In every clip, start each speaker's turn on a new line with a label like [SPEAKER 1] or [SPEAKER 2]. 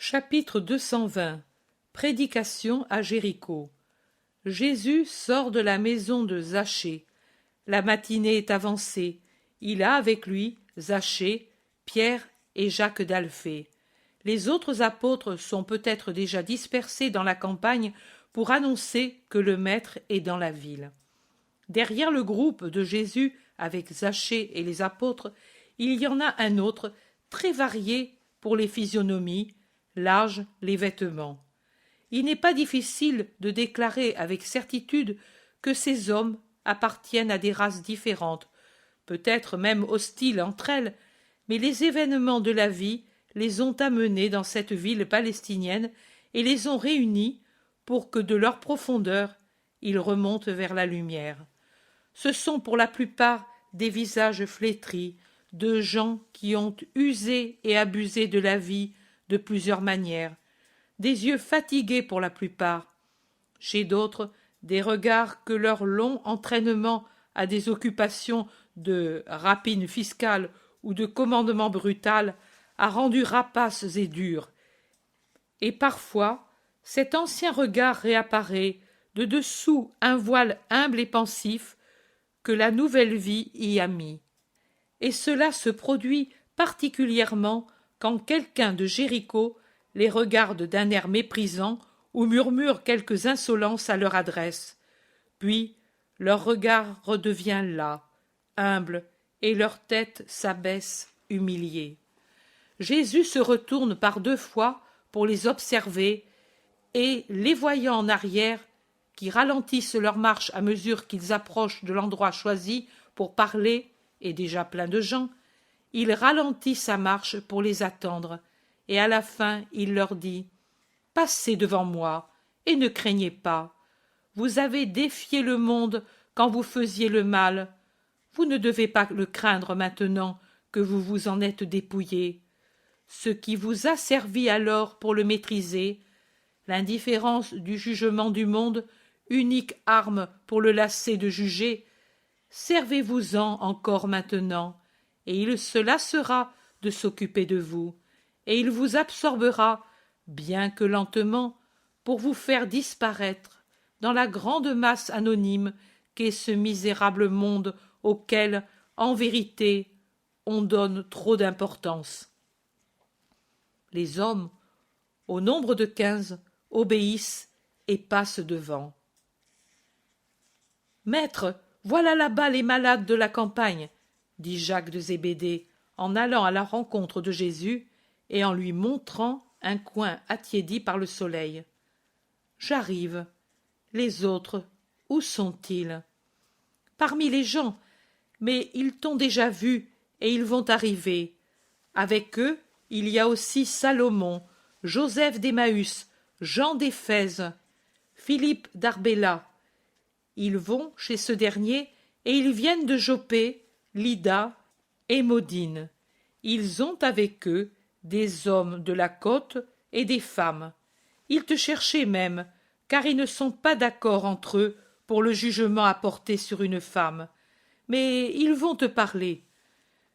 [SPEAKER 1] Chapitre 220. Prédication à Jéricho. Jésus sort de la maison de Zachée. La matinée est avancée. Il a avec lui Zachée, Pierre et Jacques d'Alphée. Les autres apôtres sont peut-être déjà dispersés dans la campagne pour annoncer que le Maître est dans la ville. Derrière le groupe de Jésus avec Zachée et les apôtres, il y en a un autre, très varié pour les physionomies, l'âge, les vêtements. Il n'est pas difficile de déclarer avec certitude que ces hommes appartiennent à des races différentes, peut-être même hostiles entre elles, mais les événements de la vie les ont amenés dans cette ville palestinienne et les ont réunis pour que de leur profondeur ils remontent vers la lumière. Ce sont pour la plupart des visages flétris, de gens qui ont usé et abusé de la vie de plusieurs manières, des yeux fatigués pour la plupart, chez d'autres des regards que leur long entraînement à des occupations de rapine fiscale ou de commandement brutal a rendu rapaces et durs, et parfois cet ancien regard réapparaît de dessous un voile humble et pensif que la nouvelle vie y a mis. Et cela se produit particulièrement quand quelqu'un de Jéricho les regarde d'un air méprisant ou murmure quelques insolences à leur adresse. Puis leur regard redevient las, humble, et leur tête s'abaisse humiliée. Jésus se retourne par 2 fois pour les observer, et, les voyant en arrière, qui ralentissent leur marche à mesure qu'ils approchent de l'endroit choisi pour parler, et déjà plein de gens, il ralentit sa marche pour les attendre, et à la fin il leur dit « Passez devant moi, et ne craignez pas. Vous avez défié le monde quand vous faisiez le mal. Vous ne devez pas le craindre maintenant que vous vous en êtes dépouillé. Ce qui vous a servi alors pour le maîtriser, l'indifférence du jugement du monde, unique arme pour le lasser de juger, servez-vous-en encore maintenant, et il se lassera de s'occuper de vous, et il vous absorbera, bien que lentement, pour vous faire disparaître dans la grande masse anonyme qu'est ce misérable monde auquel, en vérité, on donne trop d'importance. » Les hommes, au nombre de 15, obéissent et passent devant. « Maître, voilà là-bas les malades de la campagne, » dit Jacques de Zébédée, en allant à la rencontre de Jésus et en lui montrant un coin attiédi par le soleil. « J'arrive. Les autres, où sont-ils ? » ?»« Parmi les gens, mais ils t'ont déjà vu et ils vont arriver. Avec eux, il y a aussi Salomon, Joseph d'Emmaüs, Jean d'Éphèse, Philippe d'Arbéla. Ils vont chez ce dernier et ils viennent de Jopé, Lydda et Modine. Ils ont avec eux des hommes de la côte et des femmes. Ils te cherchaient même, car ils ne sont pas d'accord entre eux pour le jugement à porter sur une femme. Mais ils vont te parler.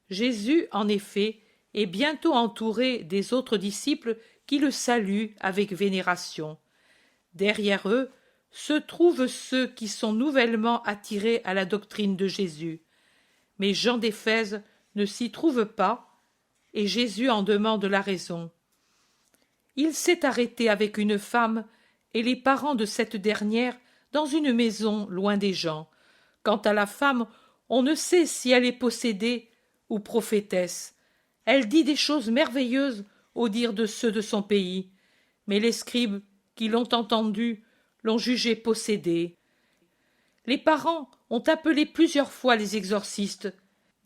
[SPEAKER 1] Jésus, en effet, est bientôt entouré des autres disciples qui le saluent avec vénération. Derrière eux se trouvent ceux qui sont nouvellement attirés à la doctrine de Jésus. Mais Jean d'Éphèse ne s'y trouve pas, et Jésus en demande la raison. Il s'est arrêté avec une femme et les parents de cette dernière dans une maison loin des gens. Quant à la femme, on ne sait si elle est possédée ou prophétesse. Elle dit des choses merveilleuses au dire de ceux de son pays, mais les scribes qui l'ont entendue l'ont jugée possédée. Les parents ont appelé plusieurs fois les exorcistes,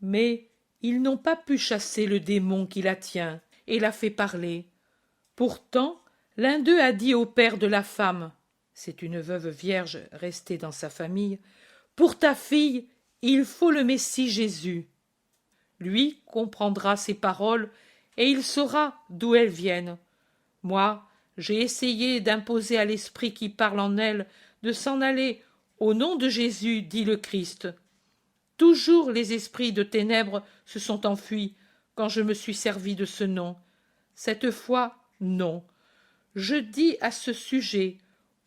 [SPEAKER 1] mais ils n'ont pas pu chasser le démon qui la tient et la fait parler. Pourtant, l'un d'eux a dit au père de la femme, c'est une veuve vierge restée dans sa famille, « Pour ta fille, il faut le Messie Jésus. » Lui comprendra ces paroles et il saura d'où elles viennent. Moi, j'ai essayé d'imposer à l'esprit qui parle en elle de s'en aller au nom de Jésus, dit le Christ. Toujours les esprits de ténèbres se sont enfuis quand je me suis servi de ce nom. Cette fois, Non. Je dis à ce sujet,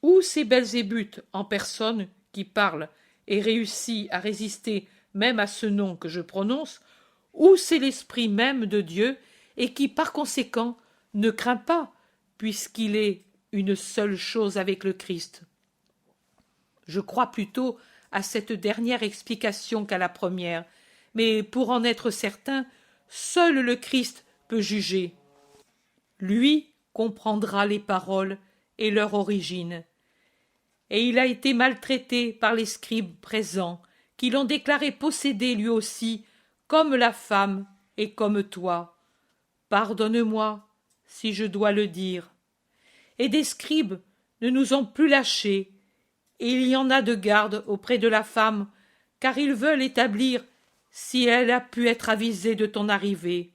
[SPEAKER 1] ou c'est Belzébuth en personne qui parle et réussit à résister même à ce nom que je prononce, ou c'est l'esprit même de Dieu et qui par conséquent ne craint pas, puisqu'il est une seule chose avec le Christ. Je crois plutôt à cette dernière explication qu'à la première, mais pour en être certain, seul le Christ peut juger. Lui comprendra les paroles et leur origine. Et il a été maltraité par les scribes présents, qui l'ont déclaré possédé lui aussi, comme la femme et comme toi. Pardonne-moi, si je dois le dire. Et des scribes ne nous ont plus lâchés, et il y en a de garde auprès de la femme, car ils veulent établir si elle a pu être avisée de ton arrivée.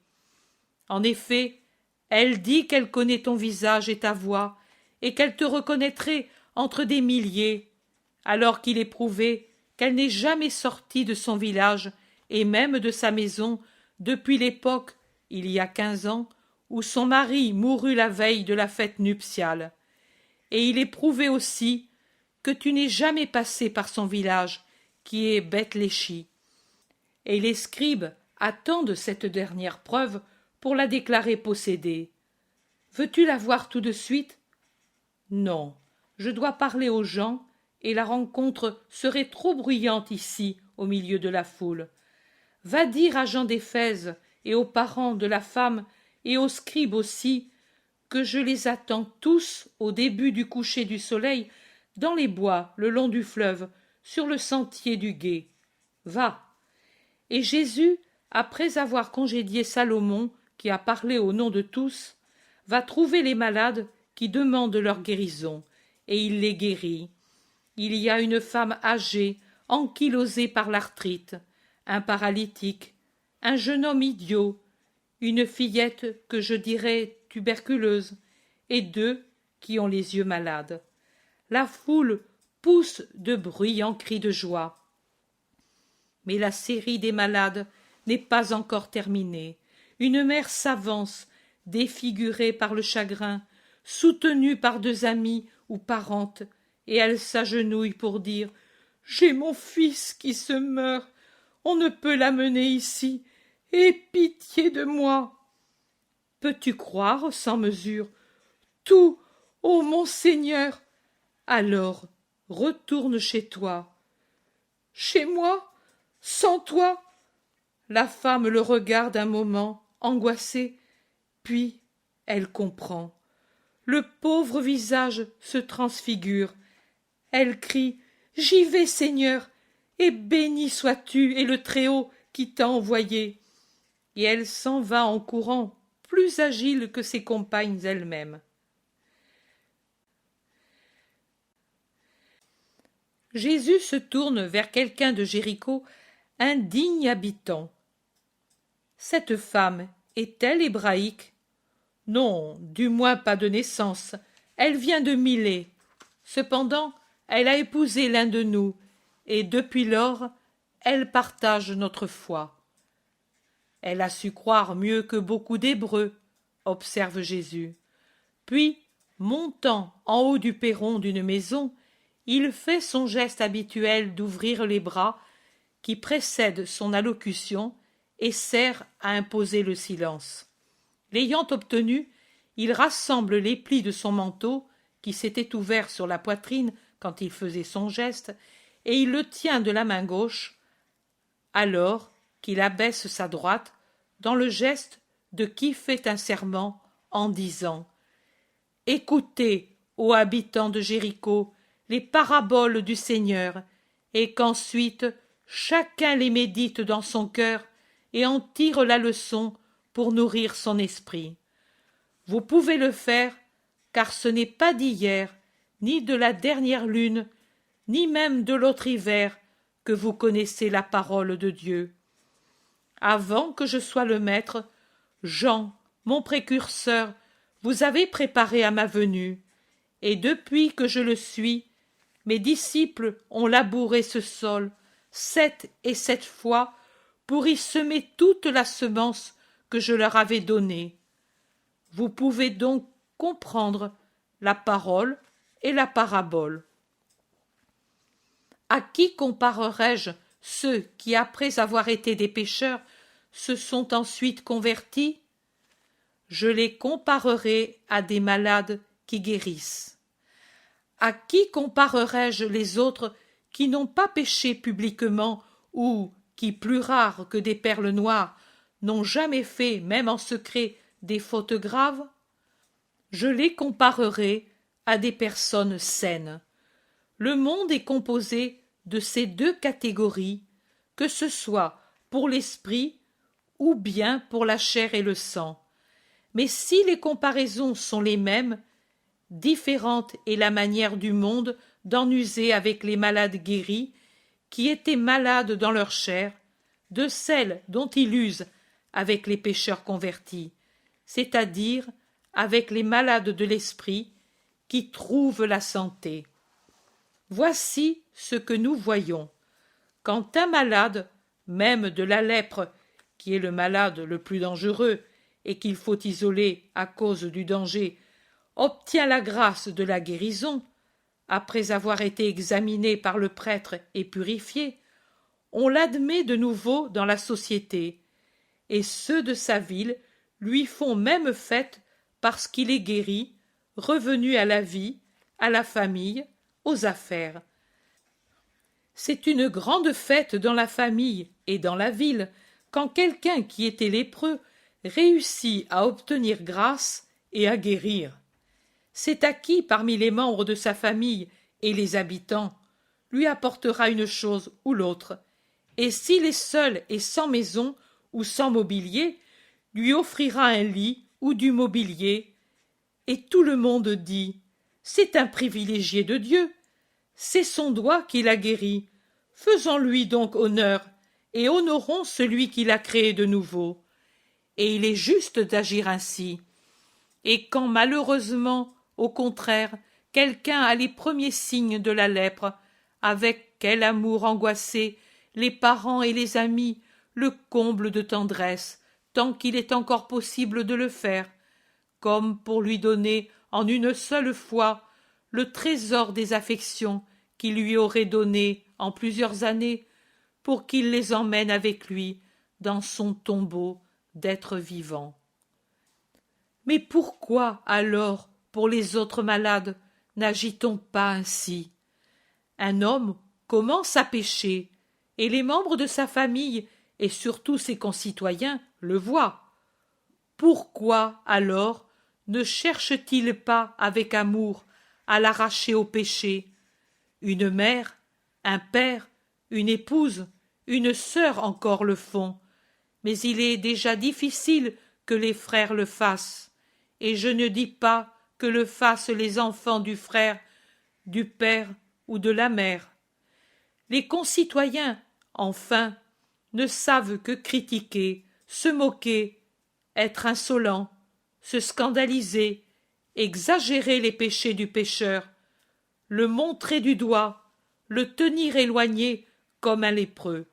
[SPEAKER 1] En effet, elle dit qu'elle connaît ton visage et ta voix, et qu'elle te reconnaîtrait entre des milliers, alors qu'il est prouvé qu'elle n'est jamais sortie de son village et même de sa maison depuis l'époque, il y a 15 ans, où son mari mourut la veille de la fête nuptiale. Et il est prouvé aussi que tu n'es jamais passé par son village, qui est Bethléchi. Et les scribes attendent cette dernière preuve pour la déclarer possédée. Veux-tu la voir tout de suite? Non, je dois parler aux gens, et la rencontre serait trop bruyante ici, au milieu de la foule. Va dire à Jean d'Éphèse et aux parents de la femme et aux scribes aussi que je les attends tous au début du coucher du soleil dans les bois le long du fleuve, sur le sentier du gué. Va. Et Jésus, après avoir congédié Salomon, qui a parlé au nom de tous, va trouver les malades qui demandent leur guérison, et il les guérit. Il y a une femme âgée, ankylosée par l'arthrite, un paralytique, un jeune homme idiot, une fillette que je dirais tuberculeuse, et 2 qui ont les yeux malades. La foule pousse de bruyants cris de joie. Mais la série des malades n'est pas encore terminée. Une mère s'avance, défigurée par le chagrin, soutenue par 2 amis ou parentes, et elle s'agenouille pour dire « J'ai mon fils qui se meurt, on ne peut l'amener ici, aie pitié de moi !» Peux-tu croire sans mesure tout, ô mon Seigneur? Alors, retourne chez toi. Chez moi? Sans toi? La femme le regarde un moment, angoissée, puis elle comprend. Le pauvre visage se transfigure. Elle crie « J'y vais, Seigneur, et béni sois-tu et le Très-Haut qui t'a envoyé. » Et elle s'en va en courant, plus agile que ses compagnes elles-mêmes. Jésus se tourne vers quelqu'un de Jéricho, un digne habitant. Cette femme est-elle hébraïque? Non, du moins pas de naissance. Elle vient de Milée. Cependant, elle a épousé l'un de nous, et depuis lors, elle partage notre foi. Elle a su croire mieux que beaucoup d'Hébreux, observe Jésus. Puis, montant en haut du perron d'une maison, il fait son geste habituel d'ouvrir les bras qui précède son allocution et sert à imposer le silence. L'ayant obtenu, il rassemble les plis de son manteau, qui s'était ouvert sur la poitrine quand il faisait son geste, et il le tient de la main gauche, alors qu'il abaisse sa droite, dans le geste de qui fait un serment en disant « Écoutez, ô habitants de Jéricho, les paraboles du Seigneur, et qu'ensuite chacun les médite dans son cœur et en tire la leçon pour nourrir son esprit. Vous pouvez le faire, car ce n'est pas d'hier, ni de la dernière lune, ni même de l'autre hiver, que vous connaissez la parole de Dieu. Avant que je sois le maître, Jean, mon précurseur, vous avez préparé à ma venue, et depuis que je le suis, mes disciples ont labouré ce sol 7 et 7 fois pour y semer toute la semence que je leur avais donnée. Vous pouvez donc comprendre la parole et la parabole. À qui comparerai-je ceux qui, après avoir été des pécheurs, se sont ensuite convertis? Je les comparerai à des malades qui guérissent. À qui comparerai-je les autres qui n'ont pas péché publiquement ou qui, plus rares que des perles noires, n'ont jamais fait, même en secret, des fautes graves? Je les comparerai à des personnes saines. Le monde est composé de ces deux catégories, que ce soit pour l'esprit ou bien pour la chair et le sang. Mais si les comparaisons sont les mêmes, différente est la manière du monde d'en user avec les malades guéris, qui étaient malades dans leur chair, de celle dont il use avec les pécheurs convertis, c'est-à-dire avec les malades de l'esprit, qui trouvent la santé. Voici ce que nous voyons. Quand un malade, même de la lèpre, qui est le malade le plus dangereux et qu'il faut isoler à cause du danger, obtient la grâce de la guérison, après avoir été examiné par le prêtre et purifié, on l'admet de nouveau dans la société, et ceux de sa ville lui font même fête parce qu'il est guéri, revenu à la vie, à la famille, aux affaires. C'est une grande fête dans la famille et dans la ville quand quelqu'un qui était lépreux réussit à obtenir grâce et à guérir. C'est à qui, parmi les membres de sa famille et les habitants, lui apportera une chose ou l'autre, et s'il est seul et sans maison ou sans mobilier, lui offrira un lit ou du mobilier, et tout le monde dit « C'est un privilégié de Dieu, c'est son doigt qui l'a guéri, faisons-lui donc honneur, et honorons celui qui l'a créé de nouveau. » Et il est juste d'agir ainsi. Et quand malheureusement, au contraire, quelqu'un a les premiers signes de la lèpre, avec quel amour angoissé les parents et les amis le comblent de tendresse, tant qu'il est encore possible de le faire, comme pour lui donner en une seule fois le trésor des affections qu'il lui aurait données en plusieurs années, pour qu'il les emmène avec lui dans son tombeau d'être vivant. Mais pourquoi alors, pour les autres malades, n'agit-on pas ainsi? Un homme commence à pécher, et les membres de sa famille, et surtout ses concitoyens, le voient. Pourquoi, alors, ne cherche-t-il pas avec amour à l'arracher au péché? Une mère, un père, une épouse, une sœur encore le font, mais il est déjà difficile que les frères le fassent, et je ne dis pas que le fassent les enfants du frère, du père ou de la mère. Les concitoyens, enfin, ne savent que critiquer, se moquer, être insolents, se scandaliser, exagérer les péchés du pécheur, le montrer du doigt, le tenir éloigné comme un lépreux.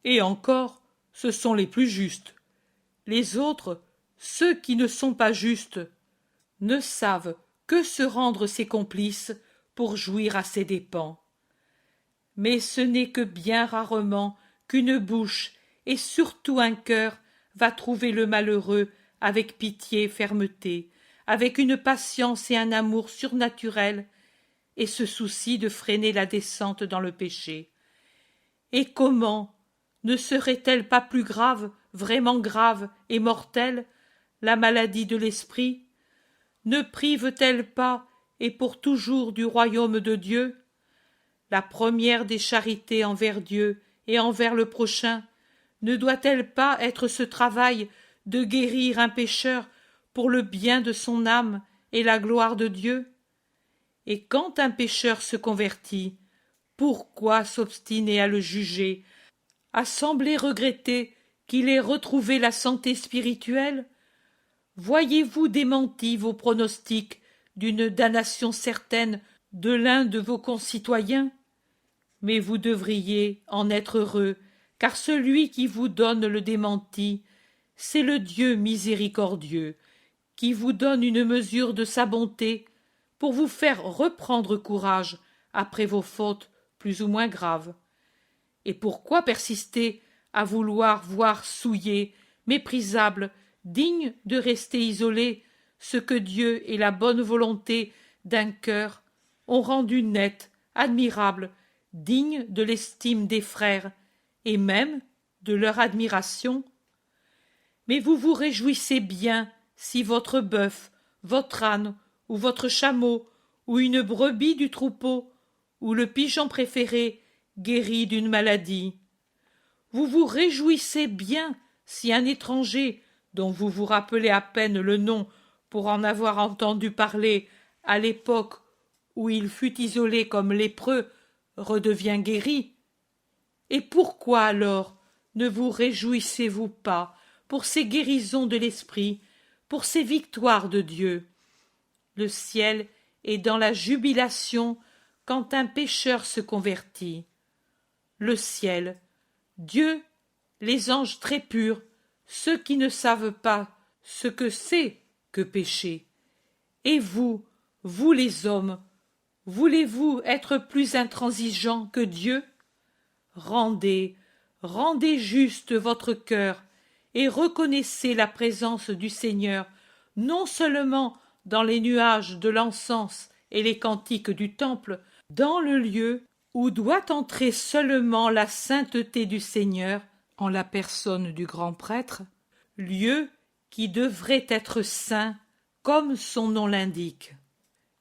[SPEAKER 1] Et encore, ce sont les plus justes. Les autres, ceux qui ne sont pas justes, ne savent que se rendre ses complices pour jouir à ses dépens. Mais ce n'est que bien rarement qu'une bouche et surtout un cœur va trouver le malheureux avec pitié et fermeté, avec une patience et un amour surnaturels, et se soucie de freiner la descente dans le péché. Et comment ne serait-elle pas plus grave, vraiment grave et mortelle, la maladie de l'esprit? Ne prive-t-elle pas, et pour toujours, du royaume de Dieu? La première des charités envers Dieu et envers le prochain ne doit-elle pas être ce travail de guérir un pécheur pour le bien de son âme et la gloire de Dieu? Et quand un pécheur se convertit, pourquoi s'obstiner à le juger, à sembler regretter qu'il ait retrouvé la santé spirituelle? Voyez-vous démentis vos pronostics d'une damnation certaine de l'un de vos concitoyens? Mais vous devriez en être heureux, car celui qui vous donne le démenti, c'est le Dieu miséricordieux, qui vous donne une mesure de sa bonté pour vous faire reprendre courage après vos fautes plus ou moins graves. Et pourquoi persister à vouloir voir souillé, méprisable, digne de rester isolé, ce que Dieu et la bonne volonté d'un cœur ont rendu net, admirable, digne de l'estime des frères, et même de leur admiration? Mais vous vous réjouissez bien si votre bœuf, votre âne, ou votre chameau, ou une brebis du troupeau, ou le pigeon préféré guérit d'une maladie. Vous vous réjouissez bien si un étranger, dont vous vous rappelez à peine le nom pour en avoir entendu parler à l'époque où il fut isolé comme lépreux, redevient guéri. Et pourquoi alors ne vous réjouissez-vous pas pour ces guérisons de l'esprit, pour ces victoires de Dieu? Le ciel est dans la jubilation quand un pécheur se convertit. Le ciel, Dieu, les anges très purs, ceux qui ne savent pas ce que c'est que pécher. Et vous, vous les hommes, voulez-vous être plus intransigeants que Dieu? Rendez, rendez juste votre cœur et reconnaissez la présence du Seigneur, non seulement dans les nuages de l'encens et les cantiques du temple, dans le lieu où doit entrer seulement la sainteté du Seigneur en la personne du grand prêtre, lieu qui devrait être saint comme son nom l'indique,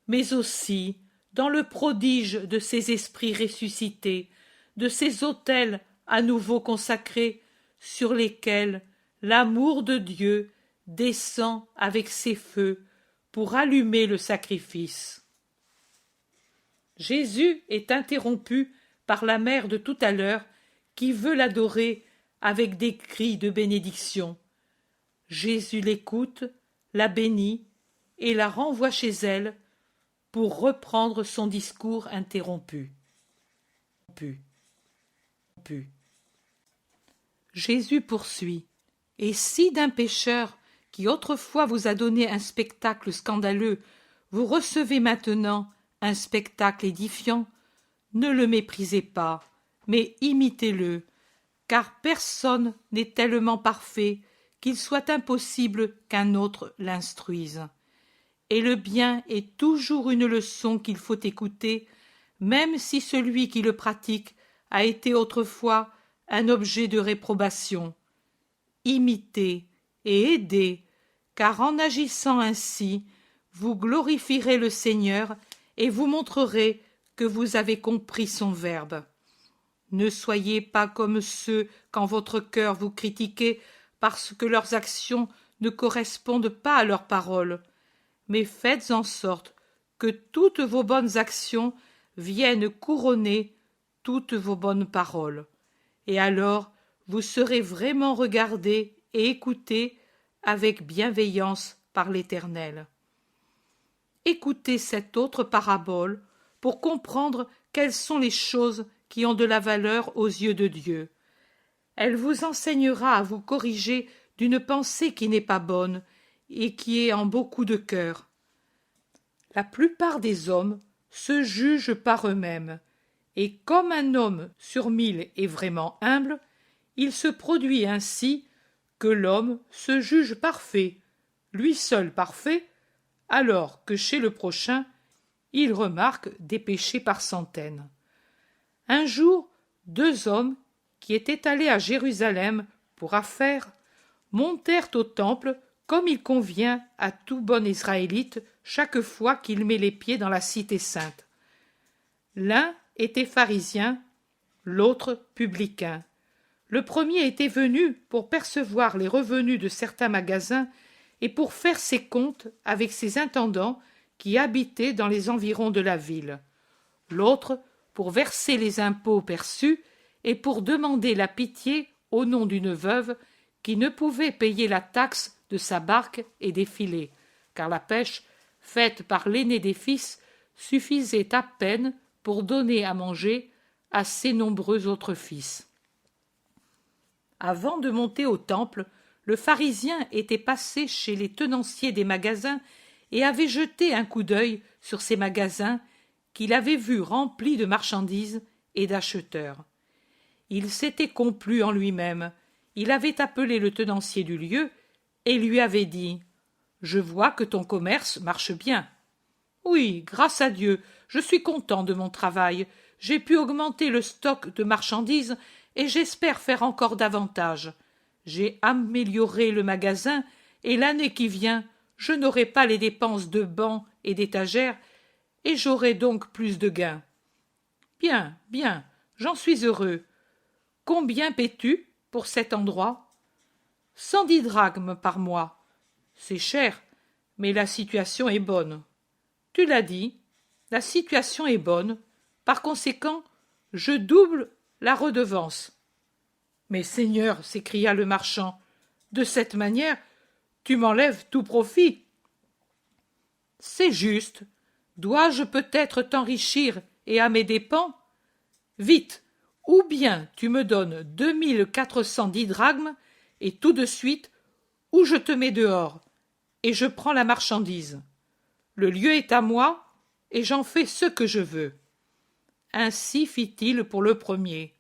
[SPEAKER 1] mais aussi dans le prodige de ces esprits ressuscités, de ces autels à nouveau consacrés, sur lesquels l'amour de Dieu descend avec ses feux pour allumer le sacrifice. Jésus est interrompu par la mère de tout à l'heure qui veut l'adorer avec des cris de bénédiction. Jésus l'écoute, la bénit et la renvoie chez elle pour reprendre son discours interrompu. Jésus poursuit. Et si d'un pécheur qui autrefois vous a donné un spectacle scandaleux, vous recevez maintenant un spectacle édifiant, ne le méprisez pas, mais imitez-le, car personne n'est tellement parfait qu'il soit impossible qu'un autre l'instruise. Et le bien est toujours une leçon qu'il faut écouter, même si celui qui le pratique a été autrefois un objet de réprobation. Imitez et aidez, car en agissant ainsi, vous glorifierez le Seigneur et vous montrerez que vous avez compris son verbe. Ne soyez pas comme ceux qu'en votre cœur vous critiquez parce que leurs actions ne correspondent pas à leurs paroles, mais faites en sorte que toutes vos bonnes actions viennent couronner toutes vos bonnes paroles. Et alors vous serez vraiment regardés et écoutés avec bienveillance par l'Éternel. Écoutez cette autre parabole pour comprendre quelles sont les choses qui ont de la valeur aux yeux de Dieu. Elle vous enseignera à vous corriger d'une pensée qui n'est pas bonne et qui est en beaucoup de cœurs. La plupart des hommes se jugent par eux-mêmes, et comme un homme sur 1000 est vraiment humble, il se produit ainsi que l'homme se juge parfait, lui seul parfait, alors que chez le prochain, il remarque des péchés par centaines. Un jour, 2 hommes qui étaient allés à Jérusalem pour affaires montèrent au temple comme il convient à tout bon Israélite chaque fois qu'il met les pieds dans la cité sainte. L'un était pharisien, l'autre publicain. Le premier était venu pour percevoir les revenus de certains magasins et pour faire ses comptes avec ses intendants qui habitaient dans les environs de la ville. L'autre pour verser les impôts perçus et pour demander la pitié au nom d'une veuve qui ne pouvait payer la taxe de sa barque et des filets, car la pêche, faite par l'aîné des fils, suffisait à peine pour donner à manger à ses nombreux autres fils. Avant de monter au temple, le pharisien était passé chez les tenanciers des magasins et avait jeté un coup d'œil sur ces magasins qu'il avait vus remplis de marchandises et d'acheteurs. Il s'était complu en lui-même, il avait appelé le tenancier du lieu et lui avait dit « Je vois que ton commerce marche bien. »« Oui, grâce à Dieu, je suis content de mon travail, j'ai pu augmenter le stock de marchandises et j'espère faire encore davantage. J'ai amélioré le magasin et l'année qui vient, je n'aurai pas les dépenses de bancs et d'étagères et j'aurai donc plus de gains. Bien, bien, j'en suis heureux. Combien paies-tu pour cet endroit? 110 drachmes par mois. C'est cher, mais la situation est bonne. Tu l'as dit, la situation est bonne. Par conséquent, je double la redevance. Mais Seigneur, s'écria le marchand, de cette manière, tu m'enlèves tout profit. C'est juste. Dois-je peut-être t'enrichir et à mes dépens? Vite, ou bien tu me donnes 2410 drachmes et tout de suite, ou je te mets dehors et je prends la marchandise. Le lieu est à moi et j'en fais ce que je veux. Ainsi fit-il pour le premier.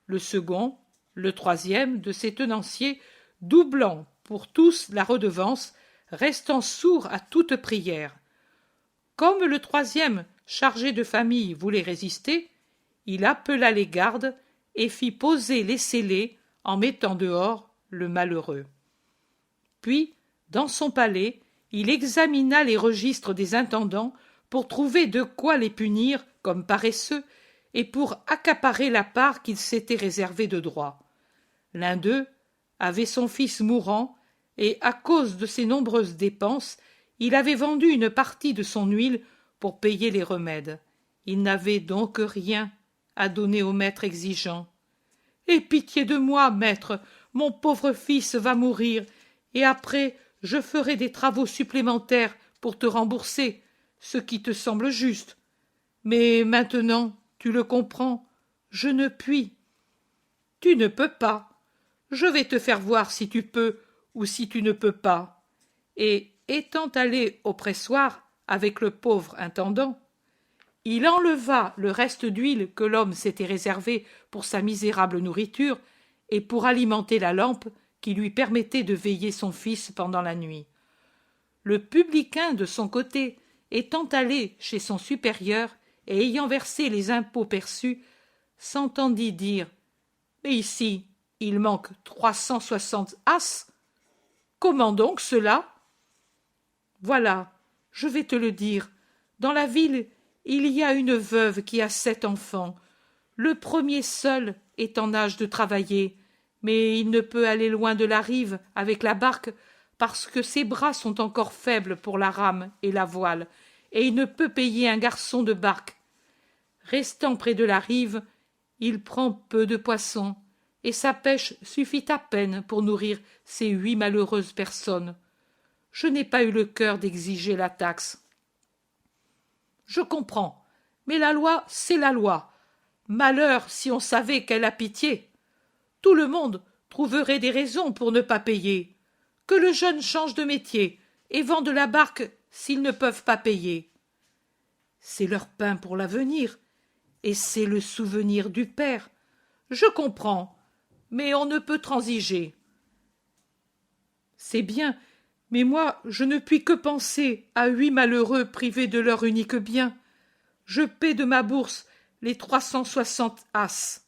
[SPEAKER 1] Le second, le troisième de ces tenanciers, doublant pour tous la redevance, restant sourd à toute prière. Comme le troisième, chargé de famille, voulait résister, il appela les gardes et fit poser les scellés en mettant dehors le malheureux. Puis, dans son palais, il examina les registres des intendants pour trouver de quoi les punir comme paresseux et pour accaparer la part qu'il s'était réservée de droit. L'un d'eux avait son fils mourant et, à cause de ses nombreuses dépenses, il avait vendu une partie de son huile pour payer les remèdes. Il n'avait donc rien à donner au maître exigeant. « Aie pitié de moi, maître, mon pauvre fils va mourir, et après je ferai des travaux supplémentaires pour te rembourser, ce qui te semble juste. Mais maintenant, tu le comprends, je ne puis. »« Tu ne peux pas. Je vais te faire voir si tu peux ou si tu ne peux pas. » Et, étant allé au pressoir avec le pauvre intendant, il enleva le reste d'huile que l'homme s'était réservé pour sa misérable nourriture et pour alimenter la lampe qui lui permettait de veiller son fils pendant la nuit. Le publicain, de son côté, étant allé chez son supérieur et ayant versé les impôts perçus, s'entendit dire « Mais ici, il manque 360 as. Comment donc cela ?» Voilà, je vais te le dire. Dans la ville, il y a une veuve qui a 7 enfants. Le premier seul est en âge de travailler, mais il ne peut aller loin de la rive avec la barque parce que ses bras sont encore faibles pour la rame et la voile, et il ne peut payer un garçon de barque. Restant près de la rive, il prend peu de poissons, et sa pêche suffit à peine pour nourrir ces 8 malheureuses personnes. Je n'ai pas eu le cœur d'exiger la taxe. Je comprends, mais la loi, c'est la loi. Malheur si on savait qu'elle a pitié. Tout le monde trouverait des raisons pour ne pas payer. Que le jeune change de métier et vende la barque s'ils ne peuvent pas payer. C'est leur pain pour l'avenir, et c'est le souvenir du père. Je comprends, mais on ne peut transiger. C'est bien, mais moi je ne puis que penser à 8 malheureux privés de leur unique bien. Je paie de ma bourse les 360 as.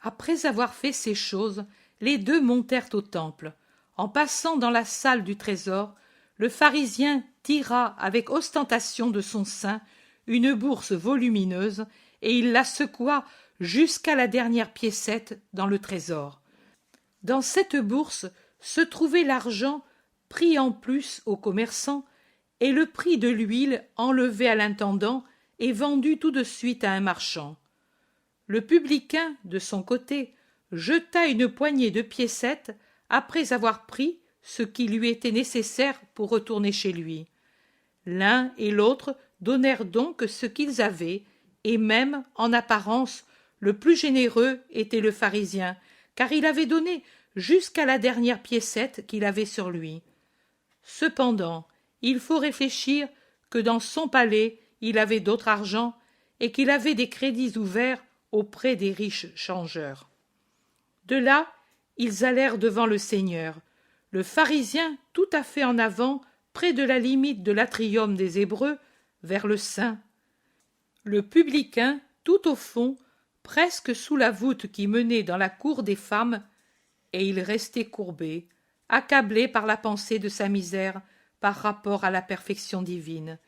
[SPEAKER 1] Après avoir fait ces choses, les deux montèrent au temple. En passant dans la salle du trésor, le pharisien tira avec ostentation de son sein une bourse volumineuse et il la secoua jusqu'à la dernière piécette dans le trésor. Dans cette bourse se trouvait l'argent pris en plus aux commerçants et le prix de l'huile enlevé à l'intendant et vendu tout de suite à un marchand. Le publicain, de son côté, jeta une poignée de piécettes après avoir pris ce qui lui était nécessaire pour retourner chez lui. L'un et l'autre donnèrent donc ce qu'ils avaient, et même, en apparence, Le plus généreux était le pharisien, car il avait donné jusqu'à la dernière piécette qu'il avait sur lui. Cependant, il faut réfléchir que dans son palais il avait d'autre argent et qu'il avait des crédits ouverts auprès des riches changeurs. De là, ils allèrent devant le Seigneur, le pharisien tout à fait en avant, près de la limite de l'atrium des Hébreux, vers le Saint. Le publicain tout au fond, presque sous la voûte qui menait dans la cour des femmes, et il restait courbé, accablé par la pensée de sa misère par rapport à la perfection divine.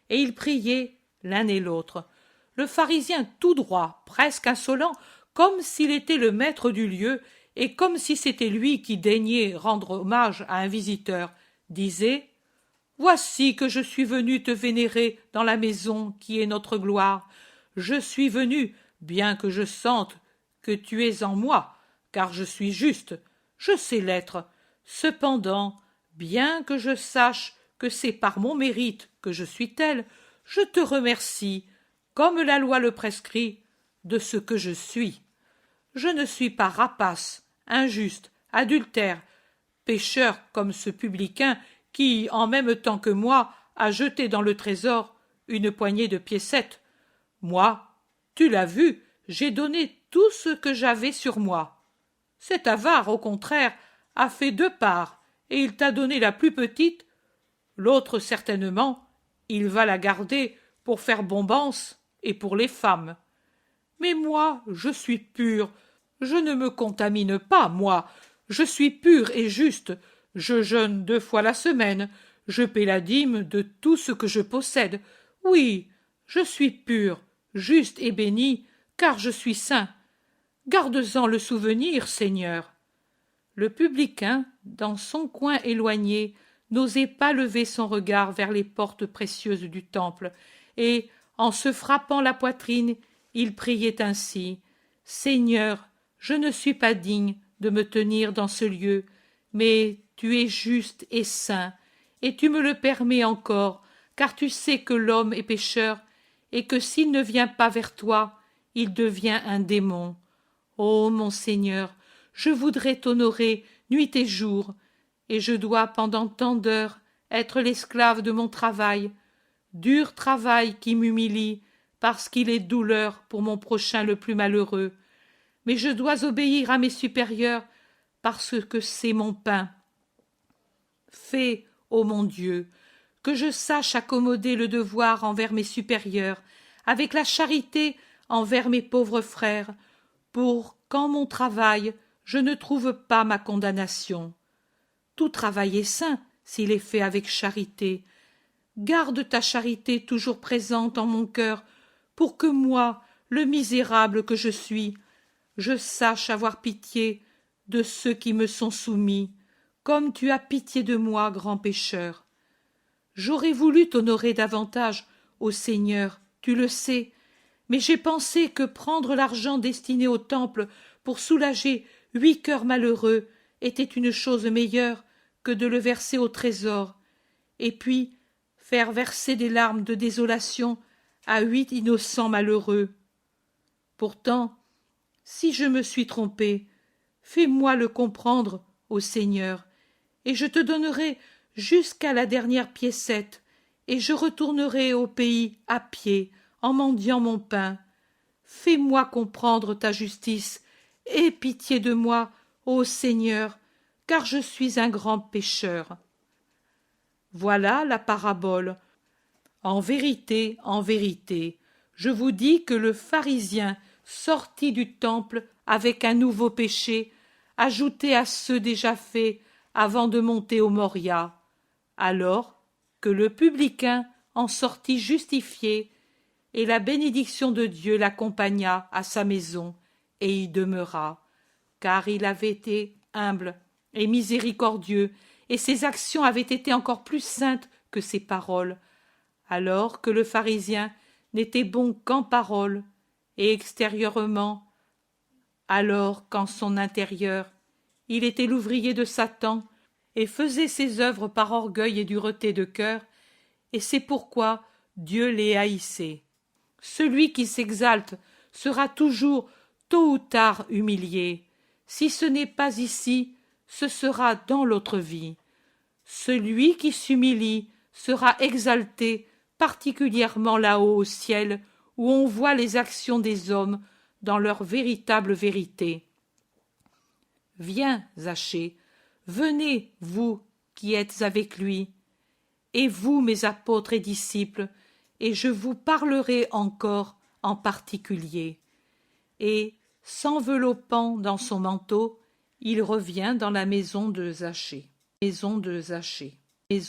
[SPEAKER 1] Et ils priaient l'un et l'autre. Le pharisien tout droit, presque insolent, comme s'il était le maître du lieu et comme si c'était lui qui daignait rendre hommage à un visiteur, disait « Voici que je suis venu te vénérer dans la maison qui est notre gloire. Je suis venu, bien que je sente que tu es en moi, car je suis juste, je sais l'être. Cependant, bien que je sache que c'est par mon mérite que je suis tel, je te remercie, comme la loi le prescrit, de ce que je suis. Je ne suis pas rapace, injuste, adultère, pécheur comme ce publicain qui, en même temps que moi, a jeté dans le trésor une poignée de piécettes. Moi, tu l'as vu, j'ai donné tout ce que j'avais sur moi. Cet avare, au contraire, a fait 2 parts, et il t'a donné la plus petite. L'autre, certainement, il va la garder pour faire bombance et pour les femmes. Mais moi, je suis pur, je ne me contamine pas, moi, je suis pur et juste, je jeûne 2 fois la semaine, je paie la dîme de tout ce que je possède. Oui, je suis pur, juste et béni, car je suis saint. Garde-en le souvenir, Seigneur. Le publicain, dans son coin éloigné, n'osait pas lever son regard vers les portes précieuses du temple, et, en se frappant la poitrine, il priait ainsi. Seigneur, je ne suis pas digne de me tenir dans ce lieu, mais tu es juste et saint, et tu me le permets encore, car tu sais que l'homme est pécheur, et que s'il ne vient pas vers toi, il devient un démon. Ô mon Seigneur, je voudrais t'honorer nuit et jour, et je dois pendant tant d'heures être l'esclave de mon travail, dur travail qui m'humilie, parce qu'il est douleur pour mon prochain le plus malheureux. Mais je dois obéir à mes supérieurs, parce que c'est mon pain. Fais, ô mon Dieu, que je sache accommoder le devoir envers mes supérieurs, avec la charité envers mes pauvres frères, pour qu'en mon travail je ne trouve pas ma condamnation. Tout travail est saint s'il est fait avec charité. Garde ta charité toujours présente en mon cœur, pour que moi, le misérable que je suis, je sache avoir pitié de ceux qui me sont soumis, comme tu as pitié de moi, grand pécheur. J'aurais voulu t'honorer davantage, ô Seigneur, tu le sais, mais j'ai pensé que prendre l'argent destiné au temple pour soulager 8 cœurs malheureux était une chose meilleure que de le verser au trésor, et puis faire verser des larmes de désolation à 8 innocents malheureux. Pourtant, si je me suis trompé, fais-moi le comprendre, ô Seigneur, et je te donnerai jusqu'à la dernière piécette, et je retournerai au pays à pied, en mendiant mon pain. Fais-moi comprendre ta justice, aie pitié de moi, ô Seigneur, car je suis un grand pécheur. Voilà la parabole. En vérité, je vous dis que le pharisien sortit du temple avec un nouveau péché, ajouté à ceux déjà faits avant de monter au Moria, alors que le publicain en sortit justifié, et la bénédiction de Dieu l'accompagna à sa maison, et y demeura, car il avait été humble et miséricordieux, et ses actions avaient été encore plus saintes que ses paroles, alors que le pharisien n'était bon qu'en parole, et extérieurement, alors qu'en son intérieur, il était l'ouvrier de Satan, et faisait ses œuvres par orgueil et dureté de cœur, et c'est pourquoi Dieu les haïssait. Celui qui s'exalte sera toujours tôt ou tard humilié. Si ce n'est pas ici, ce sera dans l'autre vie. Celui qui s'humilie sera exalté, particulièrement là-haut au ciel, où on voit les actions des hommes dans leur véritable vérité. Viens, Zachée, venez, vous qui êtes avec lui, et vous, mes apôtres et disciples, et je vous parlerai encore en particulier. Et, s'enveloppant dans son manteau, il revient dans la maison de Zachée. Maison de Zachée. Maison